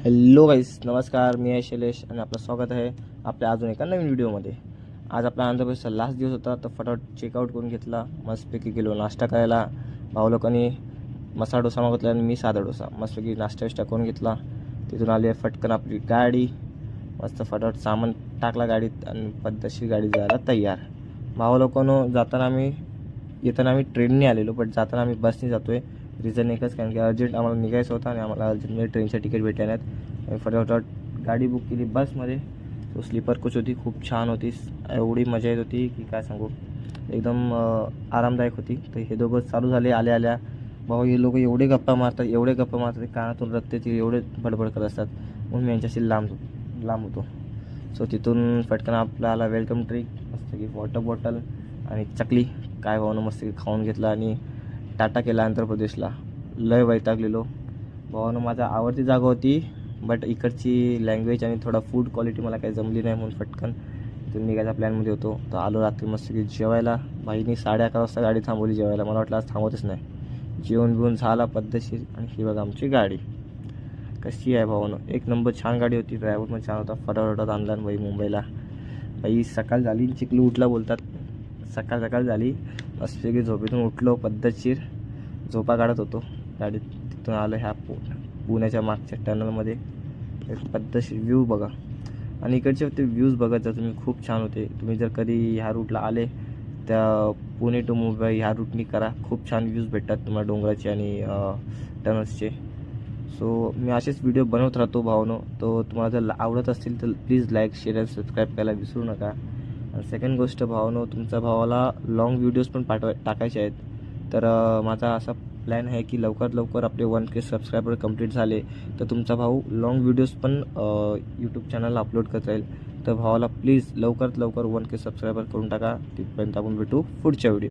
Hello गाईस, नमस्कार. मी आहे शैलेश आणि आपलं स्वागत आहे आपल्या अजून एका नवीन व्हिडिओमध्ये. आज आपला आंध्रप्रदेशचा लास्ट दिवस होता, तर फटाफट चेकआउट करून घेतला. मस्तपैकी गेलो नाश्ता करायला. भाऊ लोकांनी मसाला डोसा मागितला आणि मी साधा डोसा. मस्तपैकी नाश्ता करून घेतला. तिथून आली फटकन आपली गाडी. मस्त फटाफट सामान टाकला गाडीत आणि पद्धतशीर गाडी जायला तयार. भाऊ लोकांनो, येताना आम्ही ट्रेनने आलेलो, बट जाताना आम्ही बसने जातो आहे. रिझन एकच, कारण की अर्जंट आम्हाला निघायचं होतं आणि आम्हाला अर्जंटमध्ये ट्रेनचं तिकीट भेटले नाहीत. आम्ही फटाफट गाडी बुक केली बसमध्ये. तो स्लीपर कोच होती, खूप छान होती. एवढी मजा येत होती की काय सांगू. एकदम आरामदायक होती. तर हे दोघं चालू झाले आल्या भाऊ. हे लोक एवढे गप्पा मारतात कानातून रत्तेतील एवढे बडबड करत असतात, म्हणून मी यांच्याशी लांब होतो. सो तिथून फटकन आपल्याला वेलकम ड्रिंक, मस्त की वॉटर बॉटल आणि चकली काय भावनं मस्त खाऊन घेतला आणि टाटा केला आंध्र प्रदेशला. लय वैतागलेलो भावानं. माझा आवडती जागा होती, बट इकडची लँग्वेज आणि थोडा फूड क्वालिटी मला काही जमली नाही, म्हणून फटकन तिथून निघायच्या प्लॅनमध्ये होतो. तर आलो रात्री मस्त की जेवायला. बाईनी 11:30 वाजता गाडी थांबवली जेवायला. मला वाटलं आज थांबवतच नाही. जेवण बिवून झाला पद्धतशीर. आणि ही बघा आमची गाडी कशी आहे भावानं. एक नंबर छान गाडी होती. ड्रायव्हर पण छान होता. फटाफट आणला बाई मुंबईला. बाई सकाळ झाली, चिखलू उठला बोलतात. सकाळ झाली. मस्तपैकी झोपेतून उठलो, पद्धतशीर झोपा काढत होतो गाडीत. तिथून आलं ह्या पुण्याच्या मागच्या टनलमध्ये. एक पद्धतशीर व्ह्यू बघा. आणि इकडचे ते व्ह्यूज बघत जर तुम्ही, खूप छान होते. तुम्ही जर कधी ह्या रूटला आले, त्या पुणे टू मुंबई ह्या रूटनी करा. खूप छान व्ह्यूज भेटतात तुम्हाला डोंगराचे आणि टनल्सचे. सो मी असेच व्हिडिओ बनवत राहतो भावनो. तो तुम्हाला जर आवडत असतील तर प्लीज लाईक, शेअर आणि सबस्क्राईब करायला विसरू नका. आणि सेकंड गोष्ट भावानो, तुमच्या भावाला लॉंग व्हिडिओज पण टाकायचे आहेत. तर माझा असा प्लॅन आहे की लवकरात लवकर आपले 1K सबस्क्रायबर कंप्लीट झाले तर तुमचा भाऊ लॉंग व्हिडिओज पण यूट्यूब चॅनलला अपलोड करत राहील. तर भावाला प्लीज लवकरात लवकर 1K सबस्क्रायबर करून टाका. तिथपर्यंत आपण भेटू पुढच्या व्हिडिओ.